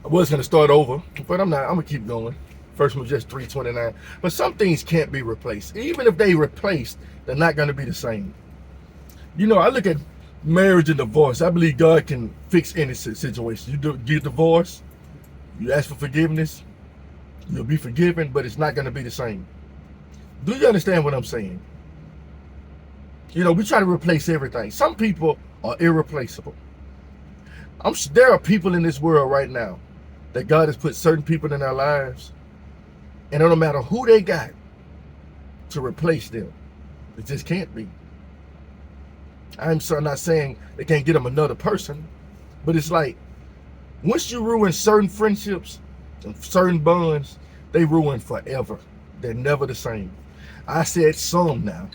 I was going to start over, but I'm not. I'm going to keep going. First one was just 329. But some things can't be replaced. Even if they replaced, they're not going to be the same. You know, I look at marriage and divorce. I believe God can fix any situation. You get divorced, you ask for forgiveness, you'll be forgiven, but it's not going to be the same. Do you understand what I'm saying? You know, we try to replace everything. Some people are irreplaceable. There are people in this world right now that God has put certain people in their lives, and it don't matter who they got to replace them. It just can't be. I'm not saying they can't get them another person, but it's like once you ruin certain friendships and certain bonds, they ruin forever. They're never the same. I said some now.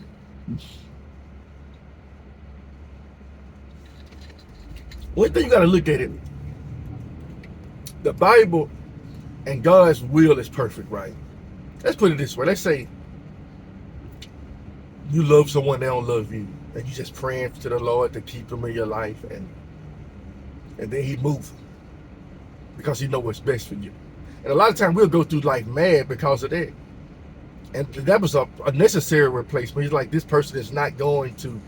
One thing you got to look at it, the Bible and God's will is perfect, right? Let's put it this way. Let's say you love someone, they don't love you, and you just praying to the Lord to keep them in your life, and then he moves because he knows what's best for you. And a lot of times we'll go through life mad because of that. And that was a necessary replacement. He's like, this person is not going to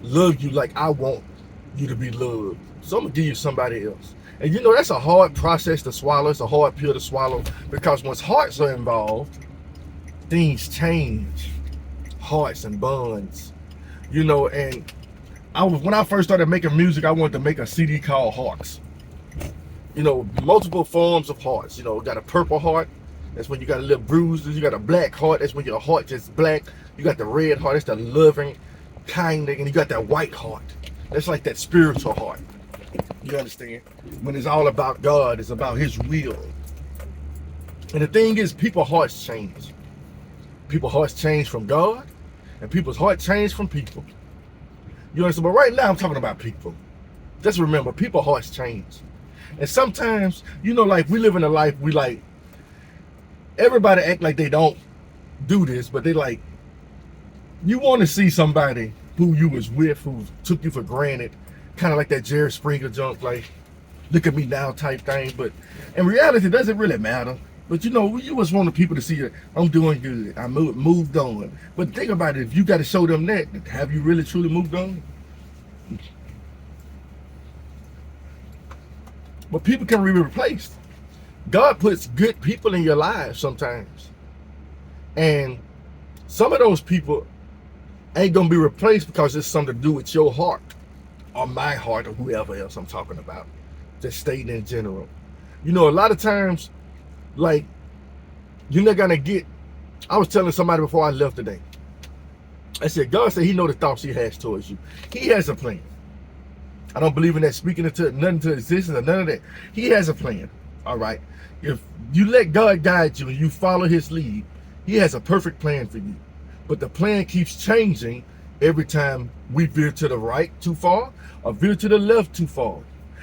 love you like I want you to be loved. So I'm gonna give you somebody else. And you know, that's a hard process to swallow. It's a hard pill to swallow, because once hearts are involved, things change. Hearts and bonds. You know, and when I first started making music, I wanted to make a CD called Hearts. You know, multiple forms of hearts. You know, got a purple heart, that's when you got a little bruises. You got a black heart, that's when your heart just black. You got the red heart, that's the loving kind, and you got that white heart. That's like that spiritual heart. You understand? When it's all about God, it's about his will. And the thing is, people's hearts change. People's hearts change from God, and people's hearts change from people. You understand? But right now I'm talking about people. Just remember, people's hearts change. And sometimes, you know, like we live in a life, we like, everybody act like they don't do this, but they like, you want to see somebody who you was with, who took you for granted, kind of like that Jerry Springer junk, like, look at me now type thing. But in reality, it doesn't really matter. But you know, you just want the people to see that I'm doing good, I moved on. But think about it, if you got to show them that, have you really truly moved on? But people can be replaced. God puts good people in your lives sometimes. And some of those people ain't gonna be replaced because it's something to do with your heart or my heart or whoever else I'm talking about. Just stating in general. You know, a lot of times, like, you're not gonna get, I was telling somebody before I left today, I said, God said he know the thoughts he has towards you. He has a plan. I don't believe in that speaking into nothing to existence or none of that. He has a plan. All right. If you let God guide you and you follow his lead, he has a perfect plan for you. But the plan keeps changing every time we veer to the right too far or veer to the left too far.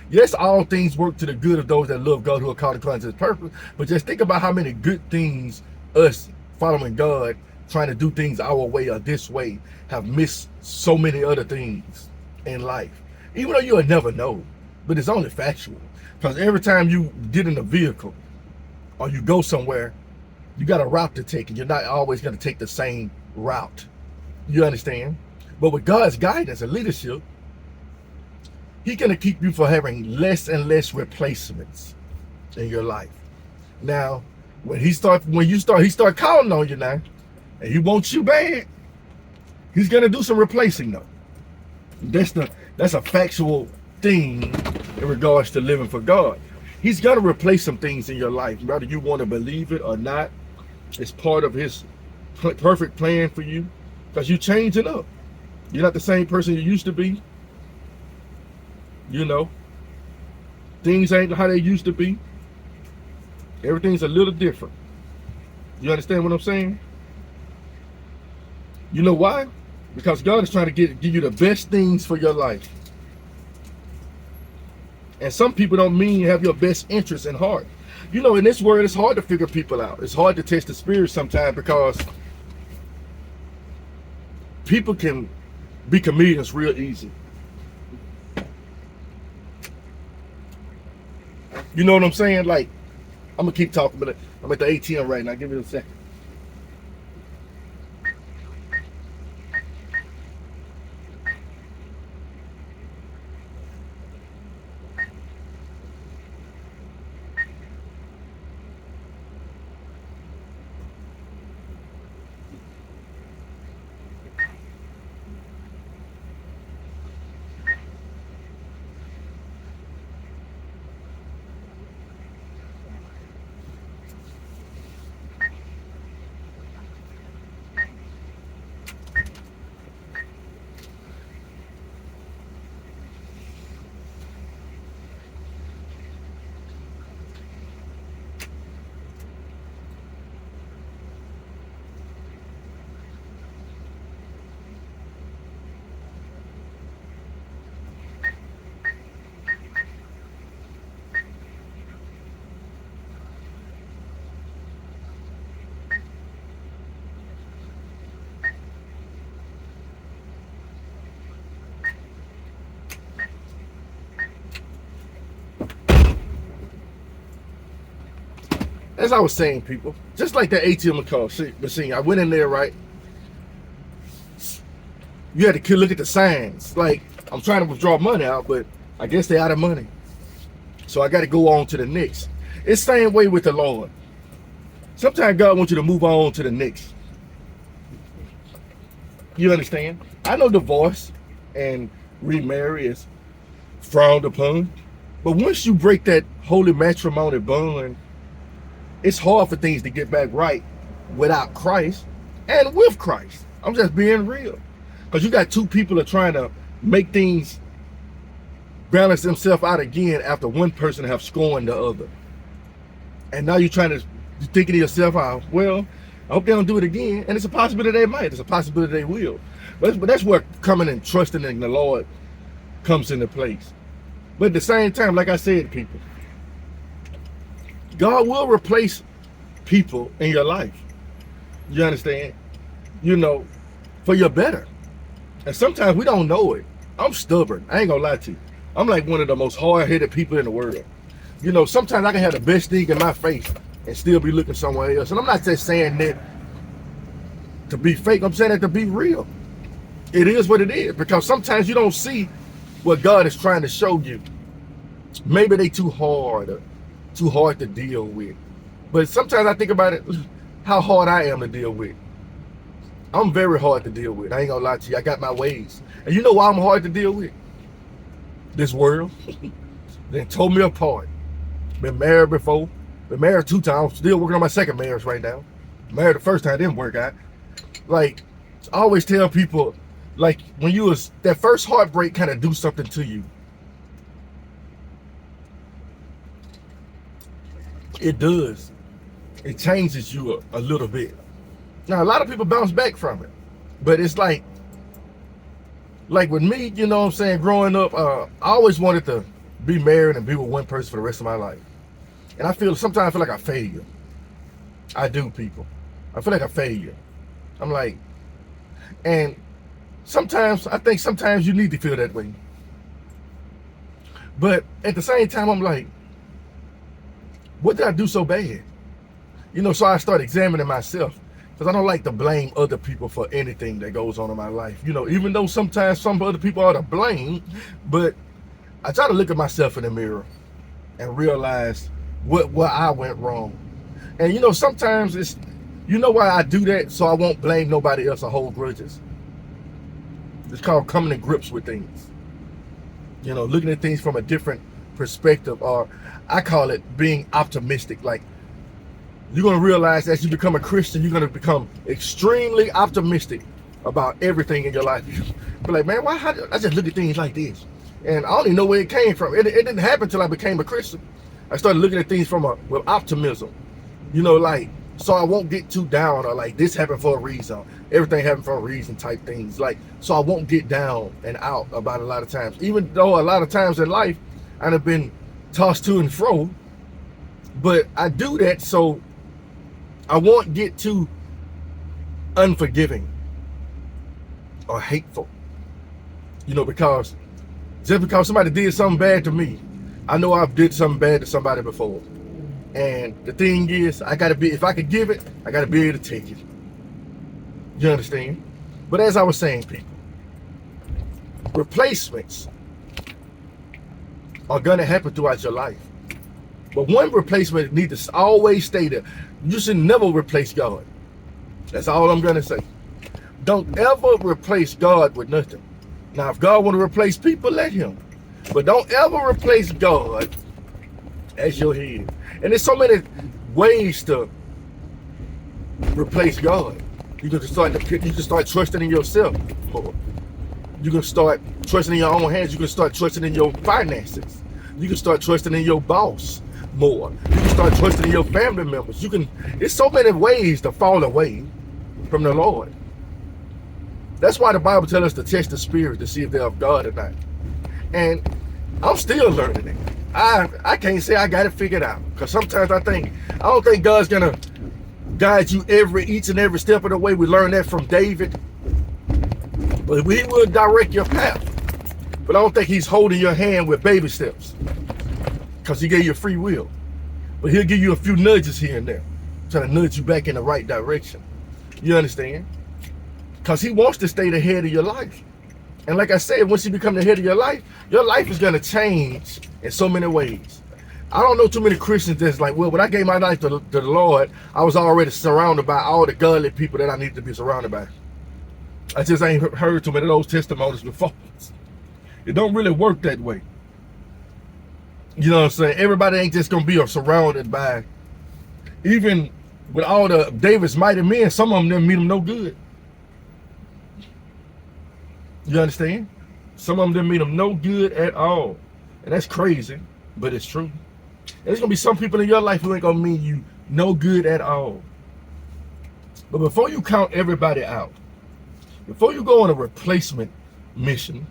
Yes, all things work to the good of those that love God, who are called according to his purpose. But just think about how many good things us following God, trying to do things our way or this way, have missed so many other things in life. Even though you'll never know, but it's only factual. Because every time you get in a vehicle or you go somewhere, you got a route to take, and you're not always going to take the same route. You understand? But with God's guidance and leadership, he's going to keep you from having less and less replacements in your life. Now, when he start calling on you now, and he wants you bad, he's going to do some replacing though. That's a factual thing in regards to living for God. He's going to replace some things in your life, whether you want to believe it or not. It's part of his perfect plan for you, because you're changing up. You're not the same person you used to be. You know, things ain't how they used to be. Everything's a little different. You understand what I'm saying? You know why? Because God is trying to give you the best things for your life. And some people don't mean have your best interest in heart. You know, in this world, it's hard to figure people out. It's hard to test the spirit sometimes, because people can be comedians real easy. You know what I'm saying? Like, I'm gonna keep talking, but I'm at the ATM right now. Give it a second. As I was saying, people, just like that ATM machine, I went in there, right? You had to look at the signs. Like, I'm trying to withdraw money out, but I guess they're out of money. So I got to go on to the next. It's the same way with the Lord. Sometimes God wants you to move on to the next. You understand? I know divorce and remarry is frowned upon. But once you break that holy matrimony bond, it's hard for things to get back right without Christ and with Christ. I'm just being real. Because you got two people are trying to make things balance themselves out again after one person have scorned the other. And now you're trying to think to yourself, oh, well, I hope they don't do it again. And it's a possibility they might. It's a possibility they will. But that's where coming and trusting in the Lord comes into place. But at the same time, like I said, people, God will replace people in your life. You understand? You know, for your better. And sometimes we don't know it. I'm stubborn. I ain't gonna lie to you. I'm like one of the most hard-headed people in the world. You know, sometimes I can have the best thing in my face and still be looking somewhere else. And I'm not just saying that to be fake. I'm saying that to be real. It is what it is. Because sometimes you don't see what God is trying to show you. Maybe they too hard to deal with. But sometimes I think about it, how hard I am to deal with. I'm very hard to deal with. I ain't gonna lie to you. I got my ways. And you know why I'm hard to deal with? This world. They tore me apart. Been married before. Been married 2 times. Still working on my second marriage right now. Married the first time, didn't work out. Like, I always tell people, like, when you was, that first heartbreak kind of do something to you. It does. It changes you a little bit. Now, a lot of people bounce back from it. But it's like with me, you know what I'm saying, growing up, I always wanted to be married and be with one person for the rest of my life. And sometimes I feel like a failure. I do, people. I feel like a failure. I'm like, and I think sometimes you need to feel that way. But at the same time, I'm like, what did I do so bad? You know, so I start examining myself. Because I don't like to blame other people for anything that goes on in my life. You know, even though sometimes some other people are to blame, but I try to look at myself in the mirror and realize where I went wrong. And you know, sometimes it's, you know why I do that? So I won't blame nobody else or hold grudges. It's called coming to grips with things. You know, looking at things from a different perspective, or I call it being optimistic. Like, you're going to realize as you become a Christian, you're going to become extremely optimistic about everything in your life. But like, man, I just look at things like this. And I don't even know where it came from. It didn't happen until I became a Christian. I started looking at things with optimism. You know, like, so I won't get too down, or like, this happened for a reason. Everything happened for a reason type things. Like, so I won't get down and out about a lot of times. Even though a lot of times in life, I've been tossed to and fro. But I do that so I won't get too unforgiving or hateful. You know, because just because somebody did something bad to me, I know I've did something bad to somebody before. And the thing is, I gotta be, if I could give it, I gotta be able to take it. You understand? But as I was saying, people, replacements are gonna happen throughout your life. But one replacement needs to always stay there. You should never replace God. That's all I'm gonna say. Don't ever replace God with nothing. Now, if God want to replace people, let him. But don't ever replace God as your head. And there's so many ways to replace God. You can start trusting in yourself more. You can start trusting in your own hands. You can start trusting in your finances. You can start trusting in your boss more. You can start trusting in your family members. There's so many ways to fall away from the Lord. That's why the Bible tells us to test the spirit to see if they're of God or not. And I'm still learning it. I can't say I got it figured out, because sometimes I don't think God's gonna guide you each and every step of the way. We learned that from David. But he will direct your path. But I don't think he's holding your hand with baby steps, because he gave you free will. But he'll give you a few nudges here and there, trying to nudge you back in the right direction. You understand? Because he wants to stay the head of your life. And like I said, once you become the head of your life is going to change in so many ways. I don't know too many Christians that's like, well, when I gave my life to the Lord, I was already surrounded by all the godly people that I need to be surrounded by. I just ain't heard too many of those testimonies before. It don't really work that way. You know what I'm saying? Everybody ain't just going to be surrounded by, even with all the David's mighty men, some of them didn't mean them no good. You understand? Some of them didn't mean them no good at all. And that's crazy, but it's true. And there's going to be some people in your life who ain't going to mean you no good at all. But before you count everybody out, before you go on a replacement mission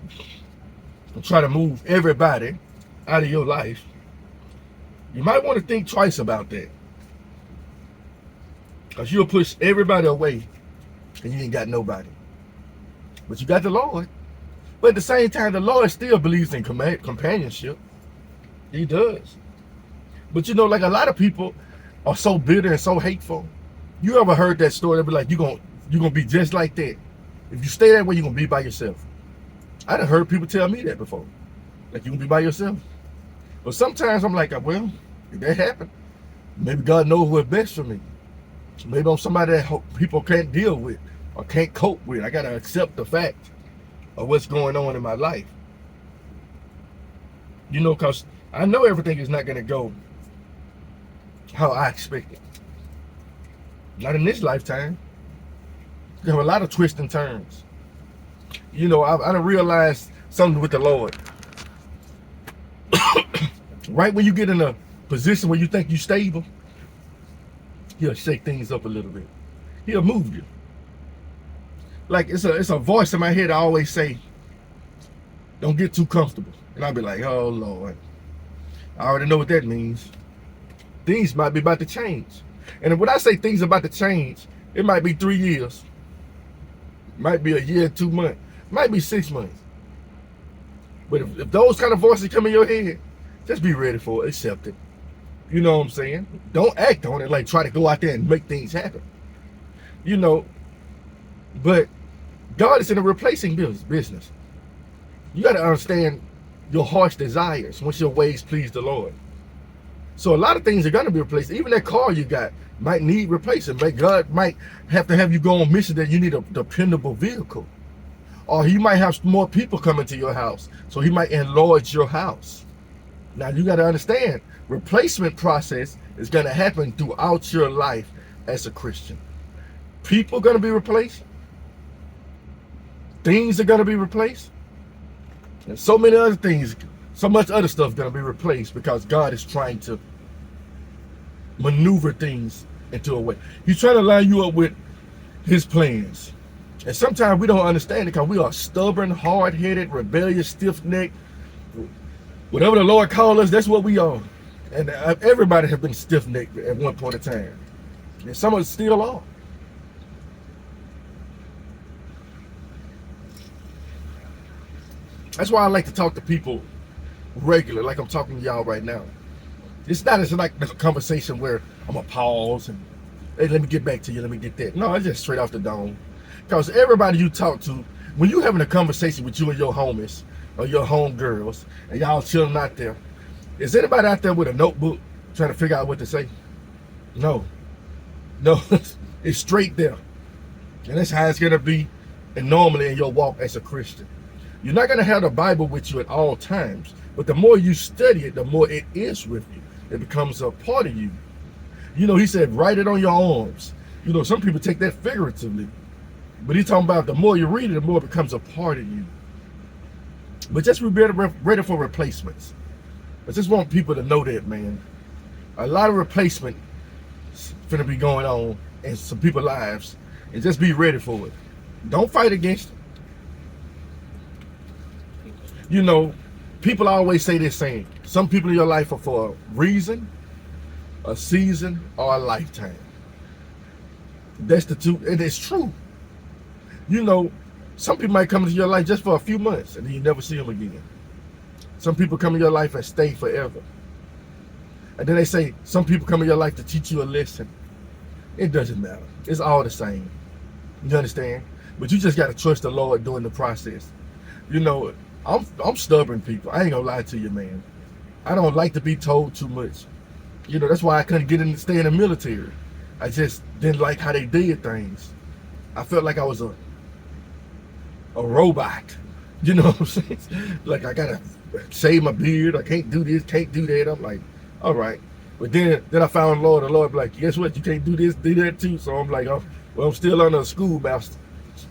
and try to move everybody out of your life, you might want to think twice about that. Because you'll push everybody away and you ain't got nobody. But you got the Lord. But at the same time, the Lord still believes in companionship. He does. But you know, like a lot of people are so bitter and so hateful. You ever heard that story? They'll be like, you're gonna be just like that. If you stay that way, you're gonna be by yourself. I done heard people tell me that before. Like, you're gonna be by yourself. But sometimes I'm like, well, if that happened, maybe God knows what's best for me. Maybe I'm somebody that people can't deal with or can't cope with. I gotta accept the fact of what's going on in my life. You know, because I know everything is not gonna go how I expect it. Not in this lifetime. There have a lot of twists and turns. You know, I done realized something with the Lord. Right when you get in a position where you think you're stable, he'll shake things up a little bit. He'll move you. Like, it's a voice in my head I always say, don't get too comfortable. And I'll be like, oh Lord, I already know what that means. Things might be about to change. And when I say things about to change, it might be 3 years. Might be a year, 2 months. Might be 6 months. But if those kind of voices come in your head, just be ready for it, accept it. You know what I'm saying? Don't act on it, like try to go out there and make things happen. You know, but God is in a replacing business. You got to understand your heart's desires once your ways please the Lord. So a lot of things are going to be replaced. Even that car you got might need replacing. God might have to have you go on mission that you need a dependable vehicle. Or he might have more people coming to your house. So he might enlarge your house. Now you got to understand, replacement process is going to happen throughout your life as a Christian. People are going to be replaced. Things are going to be replaced. And so many other things, so much other stuff is going to be replaced because God is trying to maneuver things into a way. He's trying to line you up with his plans. And sometimes we don't understand it because we are stubborn, hard-headed, rebellious, stiff-necked. Whatever the Lord called us, that's what we are. And everybody has been stiff-necked at one point in time. And some of us still are. That's why I like to talk to people regular, like I'm talking to y'all right now. It's not as like a conversation where I'm gonna pause and hey, let me get back to you, let me get that. No, it's just straight off the dome. Because everybody you talk to, when you having a conversation with you and your homies or your homegirls, and y'all chilling out there, is anybody out there with a notebook trying to figure out what to say? No. No, it's straight there. And that's how it's gonna be, and normally in your walk as a Christian. You're not gonna have the Bible with you at all times, but the more you study it, the more it is with you. It becomes a part of you. You know, he said, write it on your arms. You know, some people take that figuratively, but he's talking about the more you read it, the more it becomes a part of you. But just be ready for replacements. I just want people to know that, man. A lot of replacement is gonna be going on in some people's lives, and just be ready for it. Don't fight against it. You know, people always say this saying, some people in your life are for a reason, a season, or a lifetime. That's the two, and it's true. You know, some people might come into your life just for a few months and then you never see them again. Some people come in your life and stay forever. And then they say, some people come in your life to teach you a lesson. It doesn't matter. It's all the same. You understand? But you just got to trust the Lord during the process. You know, I'm stubborn, people. I ain't gonna lie to you, man. I don't like to be told too much. You know, that's why I couldn't get in, stay in the military. I just didn't like how they did things. I felt like I was a robot. You know what I'm saying? Like I gotta shave my beard. I can't do this, can't do that. I'm like, all right. But then I found the Lord be like, guess what? You can't do this, do that too. So I'm like, oh, well, I'm still under a schoolmaster.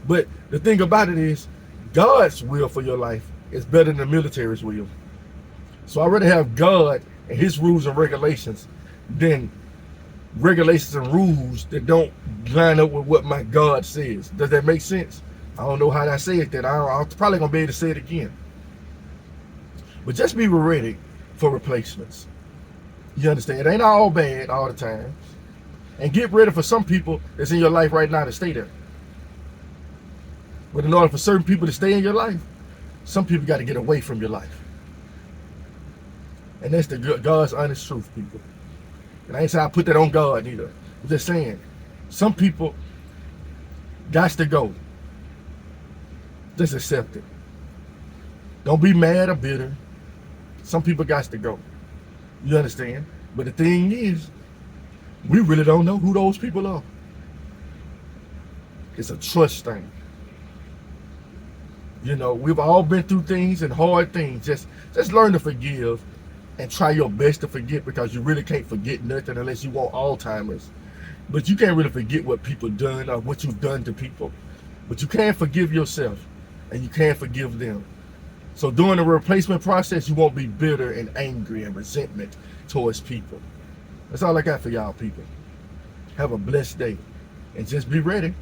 But the thing about it is, God's will for your life is better than the military's will. So I'd rather have God and his rules and regulations than regulations and rules that don't line up with what my God says. Does that make sense? I don't know how I say it, that I'm probably gonna be able to say it again. But just be ready for replacements. You understand? It ain't all bad all the time. And get ready for some people that's in your life right now to stay there. But in order for certain people to stay in your life, some people got to get away from your life. And that's the God's honest truth, people. And I ain't saying I put that on God either. I'm just saying, some people got to go. Just accept it. Don't be mad or bitter. Some people got to go. You understand? But the thing is, we really don't know who those people are. It's a trust thing. You know, we've all been through things and hard things. Just learn to forgive and try your best to forget, because you really can't forget nothing unless you want Alzheimer's. But you can't really forget what people done or what you've done to people. But you can forgive yourself and you can forgive them. So during the replacement process, you won't be bitter and angry and resentment towards people. That's all I got for y'all, people. Have a blessed day and just be ready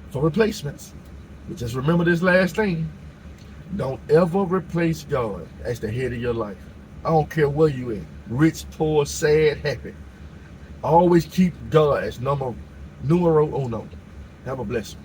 for replacements. But just remember this last thing. Don't ever replace God as the head of your life. I don't care where you at. Rich, poor, sad, happy. Always keep God as numero uno. Have a blessing.